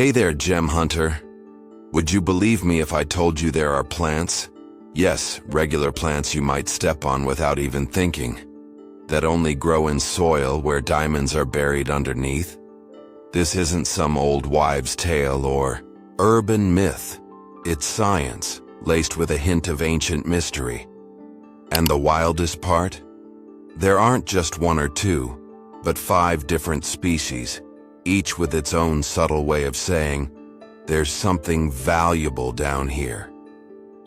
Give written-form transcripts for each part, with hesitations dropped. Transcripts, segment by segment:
Hey there, gem hunter. Would you believe me if I told you there are plants? Yes, regular plants you might step on without even thinking, that only grow in soil where diamonds are buried underneath. This isn't some old wives' tale or urban myth. It's science, laced with a hint of ancient mystery. And the wildest part? There aren't just one or two, but 5 different species, each with its own subtle way of saying, there's something valuable down here.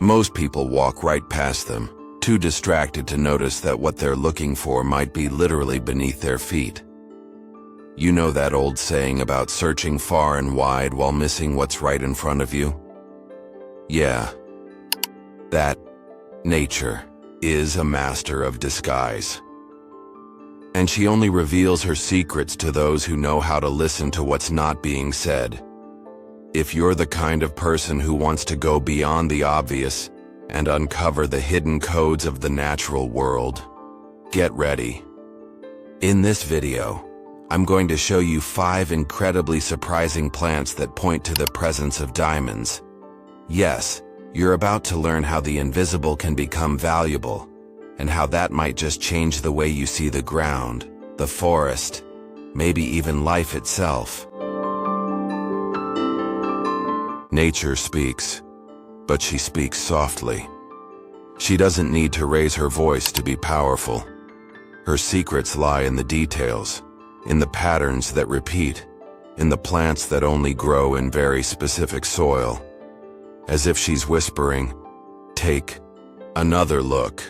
Most people walk right past them, too distracted to notice that what they're looking for might be literally beneath their feet. You know that old saying about searching far and wide while missing what's right in front of you? Yeah, that nature is a master of disguise. And she only reveals her secrets to those who know how to listen to what's not being said. If you're the kind of person who wants to go beyond the obvious and uncover the hidden codes of the natural world, get ready. In this video, I'm going to show you 5 incredibly surprising plants that point to the presence of diamonds. Yes, you're about to learn how the invisible can become valuable, and how that might just change the way you see the ground, the forest, maybe even life itself. Nature speaks, but she speaks softly. She doesn't need to raise her voice to be powerful. Her secrets lie in the details, in the patterns that repeat, in the plants that only grow in very specific soil. As if she's whispering, take another look.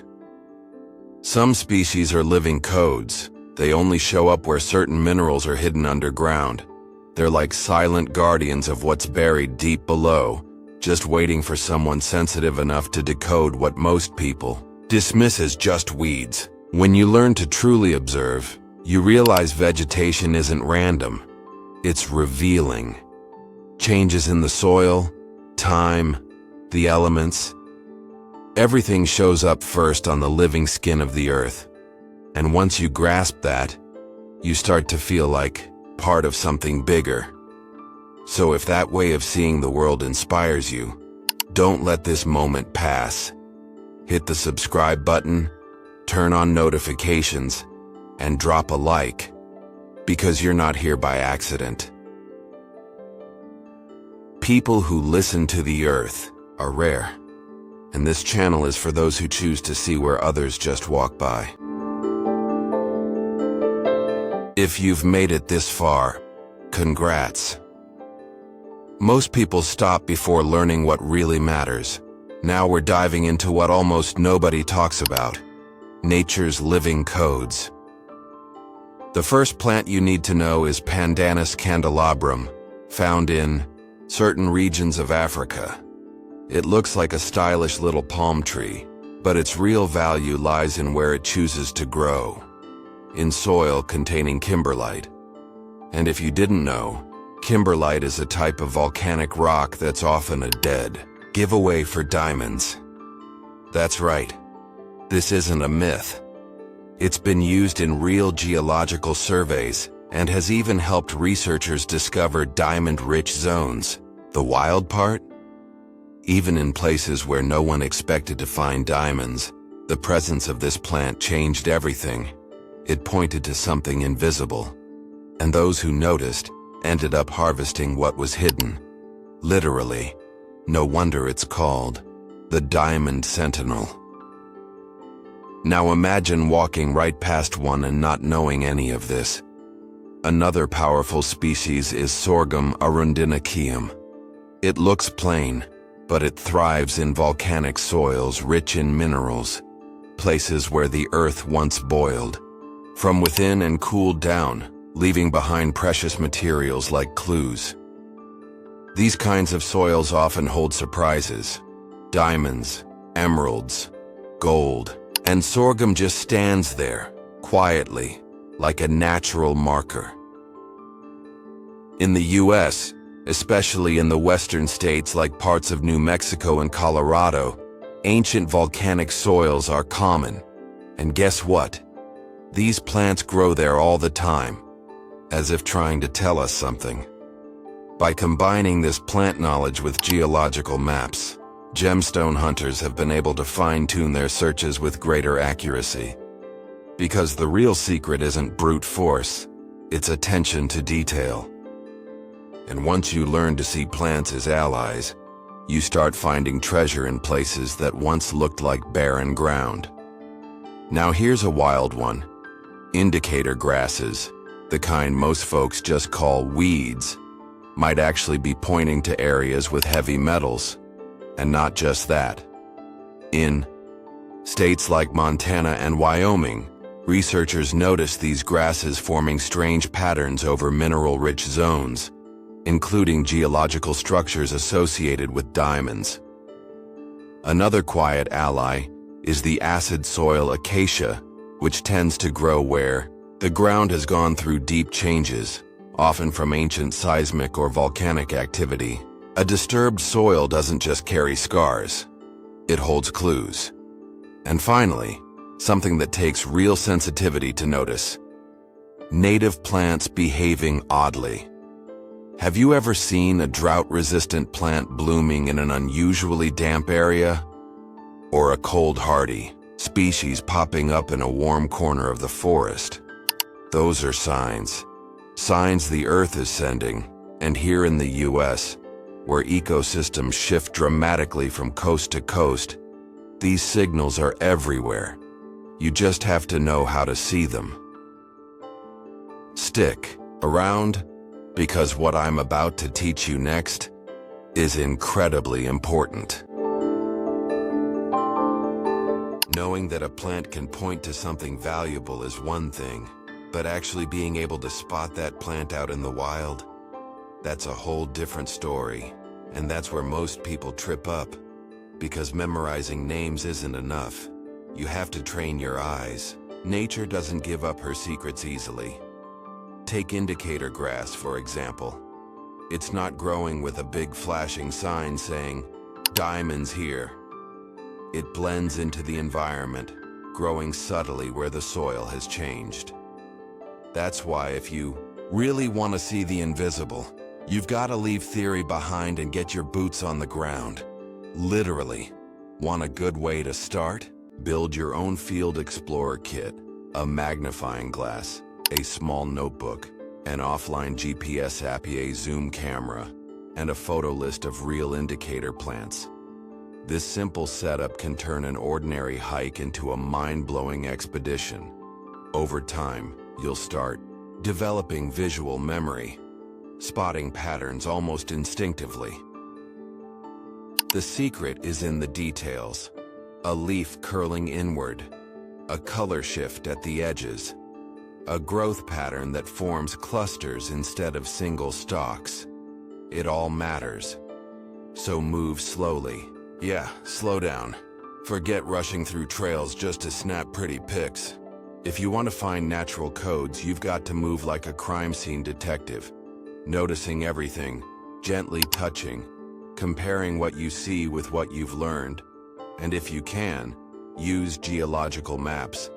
Some species are living codes. They only show up where certain minerals are hidden underground. They're like silent guardians of what's buried deep below, just waiting for someone sensitive enough to decode what most people dismiss as just weeds. When you learn to truly observe, you realize vegetation isn't random. It's revealing. Changes in the soil, time, the elements. Everything shows up first on the living skin of the earth. And once you grasp that, you start to feel like part of something bigger. So if that way of seeing the world inspires you, don't let this moment pass. Hit the subscribe button, turn on notifications, and drop a like, because you're not here by accident. People who listen to the earth are rare. And this channel is for those who choose to see where others just walk by. If you've made it this far, congrats. Most people stop before learning what really matters. Now we're diving into what almost nobody talks about: nature's living codes. The first plant you need to know is Pandanus candelabrum, found in certain regions of Africa. It looks like a stylish little palm tree, but its real value lies in where it chooses to grow, in soil containing kimberlite. And if you didn't know, kimberlite is a type of volcanic rock that's often a dead giveaway for diamonds. That's right. This isn't a myth. It's been used in real geological surveys and has even helped researchers discover diamond-rich zones. The wild part? Even in places where no one expected to find diamonds, the presence of this plant changed everything. It pointed to something invisible, and those who noticed ended up harvesting what was hidden. Literally. No wonder it's called the Diamond Sentinel. Now imagine walking right past one and not knowing any of this. Another powerful species is Sorghum arundinaceum. It looks plain, but it thrives in volcanic soils rich in minerals, places where the earth once boiled from within and cooled down, leaving behind precious materials like clues. These kinds of soils often hold surprises: diamonds, emeralds, gold, and sorghum just stands there, quietly, like a natural marker. In the US, especially in the western states like parts of New Mexico and Colorado, ancient volcanic soils are common. And guess what? These plants grow there all the time, as if trying to tell us something. By combining this plant knowledge with geological maps, gemstone hunters have been able to fine-tune their searches with greater accuracy. Because the real secret isn't brute force, it's attention to detail. And once you learn to see plants as allies, you start finding treasure in places that once looked like barren ground. Now here's a wild one. Indicator grasses, the kind most folks just call weeds, might actually be pointing to areas with heavy metals. And not just that. In states like Montana and Wyoming, researchers noticed these grasses forming strange patterns over mineral-rich zones, including geological structures associated with diamonds. Another quiet ally is the acid soil acacia, which tends to grow where the ground has gone through deep changes, often from ancient seismic or volcanic activity. A disturbed soil doesn't just carry scars, it holds clues. And finally, something that takes real sensitivity to notice: native plants behaving oddly. Have you ever seen a drought-resistant plant blooming in an unusually damp area? Or a cold-hardy species popping up in a warm corner of the forest? Those are signs. Signs the Earth is sending, and here in the US, where ecosystems shift dramatically from coast to coast, these signals are everywhere. You just have to know how to see them. Stick around, because what I'm about to teach you next is incredibly important. Knowing that a plant can point to something valuable is one thing, but actually being able to spot that plant out in the wild, that's a whole different story. And that's where most people trip up, because memorizing names isn't enough. You have to train your eyes. Nature doesn't give up her secrets easily. Take indicator grass, for example. It's not growing with a big flashing sign saying, "Diamonds here." It blends into the environment, growing subtly where the soil has changed. That's why if you really want to see the invisible, you've got to leave theory behind and get your boots on the ground. Literally. Want a good way to start? Build your own field explorer kit, a magnifying glass, a small notebook, an offline GPS app, a zoom camera, and a photo list of real indicator plants. This simple setup can turn an ordinary hike into a mind-blowing expedition. Over time, you'll start developing visual memory, spotting patterns almost instinctively. The secret is in the details. A leaf curling inward, a color shift at the edges, a growth pattern that forms clusters instead of single stalks. It all matters. So move slowly. Yeah, slow down. Forget rushing through trails just to snap pretty pics. If you want to find natural codes, you've got to move like a crime scene detective, noticing everything, gently touching, comparing what you see with what you've learned, and if you can, use geological maps.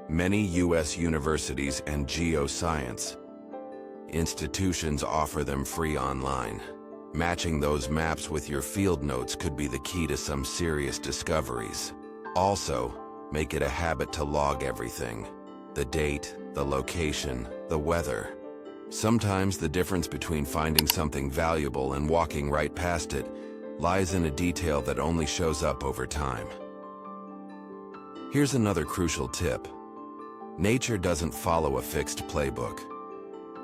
Many U.S. universities and geoscience institutions offer them free online. Matching those maps with your field notes could be the key to some serious discoveries. Also, make it a habit to log everything: the date, the location, the weather. Sometimes the difference between finding something valuable and walking right past it lies in a detail that only shows up over time. Here's another crucial tip. Nature doesn't follow a fixed playbook.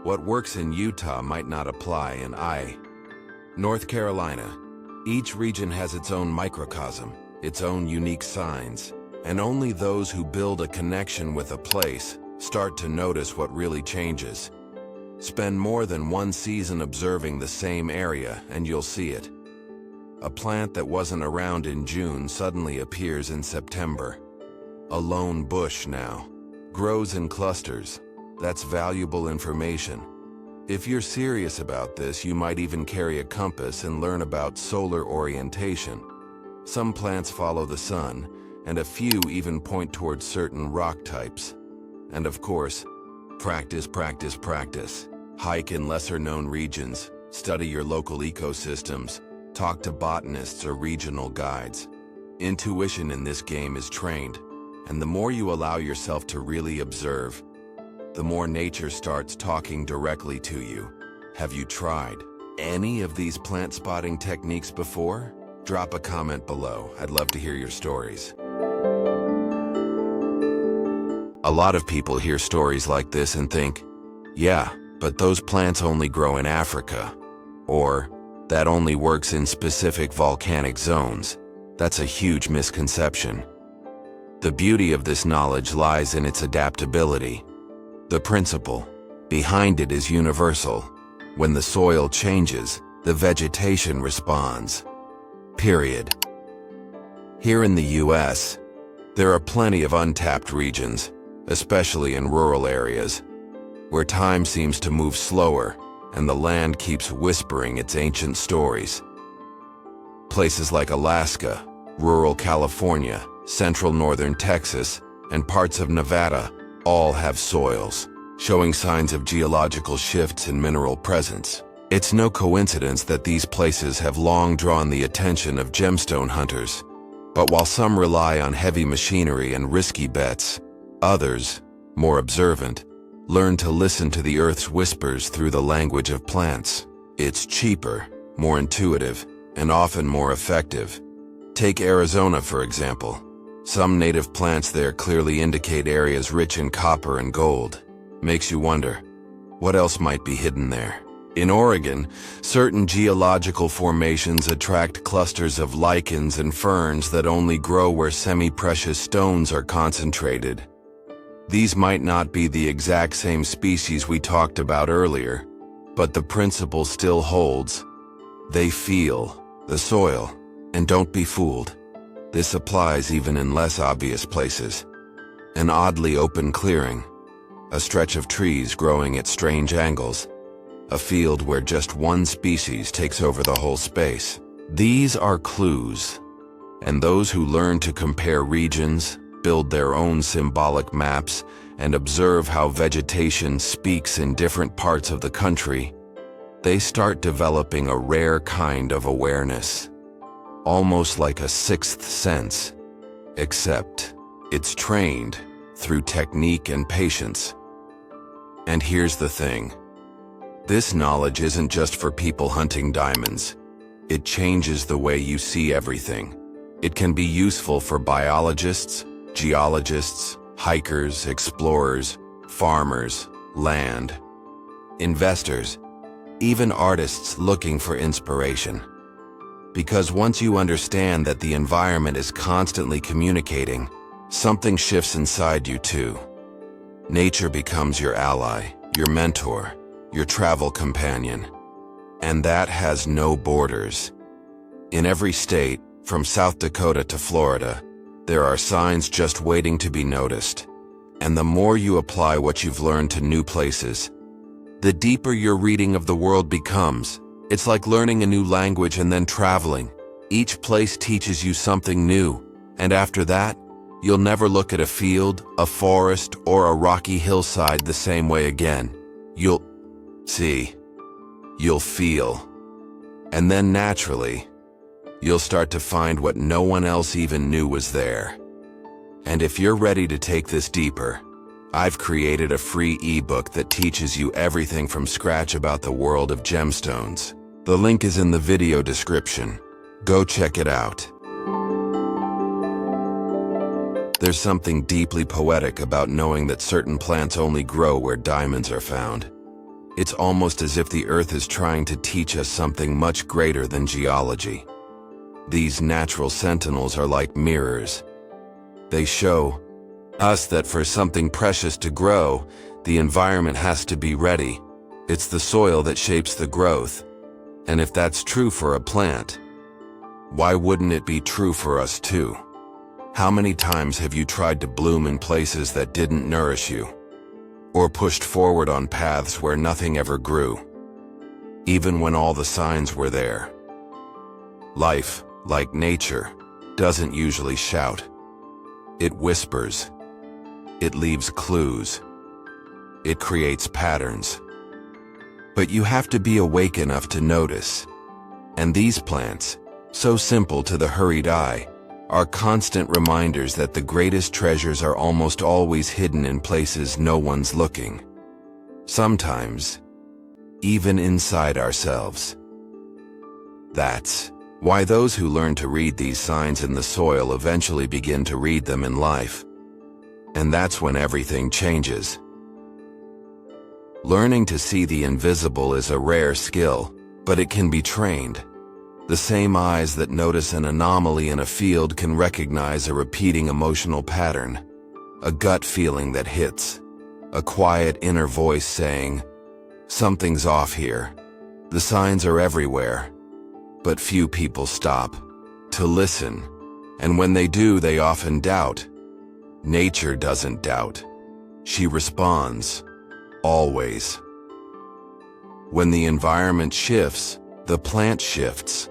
What works in Utah might not apply in North Carolina. Each region has its own microcosm, its own unique signs, and only those who build a connection with a place start to notice what really changes. Spend more than one season observing the same area and you'll see it. A plant that wasn't around in June suddenly appears in September. A lone bush now grows in clusters. That's valuable information. If you're serious about this, you might even carry a compass and learn about solar orientation. Some plants follow the sun, and a few even point towards certain rock types. And of course, practice, practice, practice. Hike in lesser-known regions. Study your local ecosystems. Talk to botanists or regional guides. Intuition in this game is trained, and the more you allow yourself to really observe, the more nature starts talking directly to you. Have you tried any of these plant spotting techniques before? Drop a comment below. I'd love to hear your stories. A lot of people hear stories like this and think, yeah, but those plants only grow in Africa. Or, that only works in specific volcanic zones. That's a huge misconception. The beauty of this knowledge lies in its adaptability. The principle behind it is universal. When the soil changes, the vegetation responds. Period. Here in the US, there are plenty of untapped regions, especially in rural areas, where time seems to move slower and the land keeps whispering its ancient stories. Places like Alaska, rural California, central northern Texas, and parts of Nevada all have soils showing signs of geological shifts and mineral presence. It's no coincidence that these places have long drawn the attention of gemstone hunters. But while some rely on heavy machinery and risky bets, others, more observant, learn to listen to the Earth's whispers through the language of plants. It's cheaper, more intuitive, and often more effective. Take Arizona, for example. Some native plants there clearly indicate areas rich in copper and gold. Makes you wonder, what else might be hidden there? In Oregon, certain geological formations attract clusters of lichens and ferns that only grow where semi-precious stones are concentrated. These might not be the exact same species we talked about earlier, but the principle still holds. They feel the soil, and don't be fooled. This applies even in less obvious places. An oddly open clearing, a stretch of trees growing at strange angles, a field where just one species takes over the whole space. These are clues, and those who learn to compare regions, build their own symbolic maps, and observe how vegetation speaks in different parts of the country, they start developing a rare kind of awareness, almost like a sixth sense, except it's trained through technique and patience. And here's the thing. This knowledge isn't just for people hunting diamonds. It changes the way you see everything. It can be useful for biologists, geologists, hikers, explorers, farmers, land, investors, even artists looking for inspiration. Because once you understand that the environment is constantly communicating, something shifts inside you too. Nature becomes your ally, your mentor, your travel companion. And that has no borders. In every state, from South Dakota to Florida, there are signs just waiting to be noticed. And the more you apply what you've learned to new places, the deeper your reading of the world becomes. It's like learning a new language and then traveling. Each place teaches you something new, and after that, you'll never look at a field, a forest, or a rocky hillside the same way again. You'll see, you'll feel, and then naturally, you'll start to find what no one else even knew was there. And if you're ready to take this deeper, I've created a free ebook that teaches you everything from scratch about the world of gemstones. The link is in the video description. Go check it out. There's something deeply poetic about knowing that certain plants only grow where diamonds are found. It's almost as if the earth is trying to teach us something much greater than geology. These natural sentinels are like mirrors. They show us that for something precious to grow, the environment has to be ready. It's the soil that shapes the growth. And if that's true for a plant, why wouldn't it be true for us too? How many times have you tried to bloom in places that didn't nourish you? Or pushed forward on paths where nothing ever grew, even when all the signs were there? Life, like nature, doesn't usually shout. It whispers. It leaves clues. It creates patterns. But you have to be awake enough to notice. And these plants, so simple to the hurried eye, are constant reminders that the greatest treasures are almost always hidden in places no one's looking. Sometimes, even inside ourselves. That's why those who learn to read these signs in the soil eventually begin to read them in life. And that's when everything changes. Learning to see the invisible is a rare skill, but it can be trained. The same eyes that notice an anomaly in a field can recognize a repeating emotional pattern, a gut feeling that hits, a quiet inner voice saying, "Something's off here." The signs are everywhere, but few people stop to listen, and when they do, they often doubt. Nature doesn't doubt. She responds, always. When the environment shifts, the plant shifts.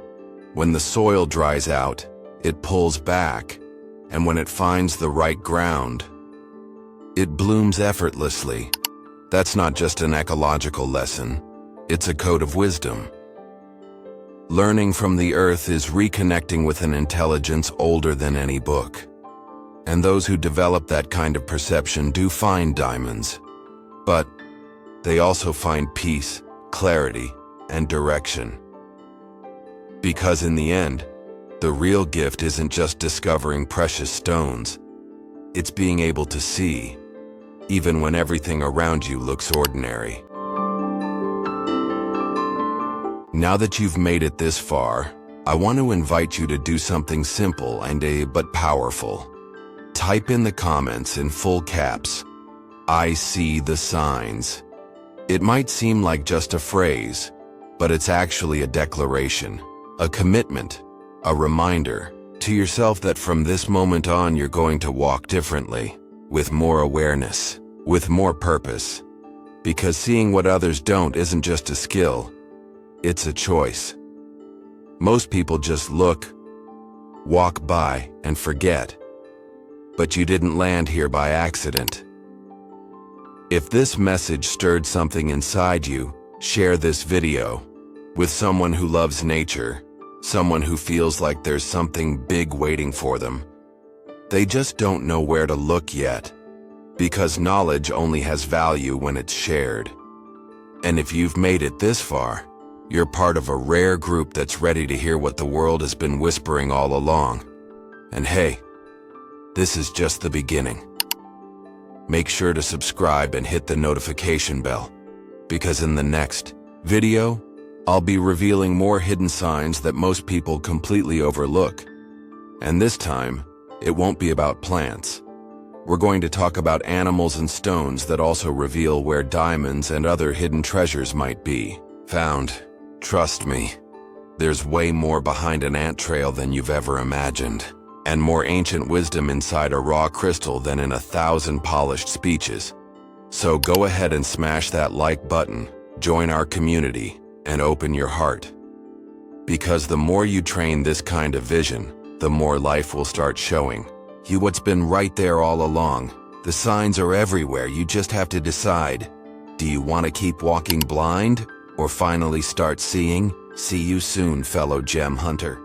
When the soil dries out, it pulls back, and when it finds the right ground, it blooms effortlessly. That's not just an ecological lesson, it's a code of wisdom. Learning from the earth is reconnecting with an intelligence older than any book. And those who develop that kind of perception do find diamonds. But they also find peace, clarity, and direction. Because in the end, the real gift isn't just discovering precious stones. It's being able to see, even when everything around you looks ordinary. Now that you've made it this far, I want to invite you to do something simple but powerful. Type in the comments in full caps, "I see the signs." It might seem like just a phrase, but it's actually a declaration, a commitment, a reminder to yourself that from this moment on you're going to walk differently, with more awareness, with more purpose. Because seeing what others don't isn't just a skill, it's a choice. Most people just look, walk by, and forget. But you didn't land here by accident. If this message stirred something inside you, share this video with someone who loves nature, someone who feels like there's something big waiting for them. They just don't know where to look yet, because knowledge only has value when it's shared. And if you've made it this far, you're part of a rare group that's ready to hear what the world has been whispering all along. And hey, this is just the beginning. Make sure to subscribe and hit the notification bell, because in the next video, I'll be revealing more hidden signs that most people completely overlook. And this time, it won't be about plants. We're going to talk about animals and stones that also reveal where diamonds and other hidden treasures might be found. Trust me, there's way more behind an ant trail than you've ever imagined, and more ancient wisdom inside a raw crystal than in 1,000 polished speeches. So go ahead and smash that like button, join our community, and open your heart. Because the more you train this kind of vision, the more life will start showing you what's been right there all along. The signs are everywhere, you just have to decide. Do you want to keep walking blind, or finally start seeing? See you soon, fellow gem hunter.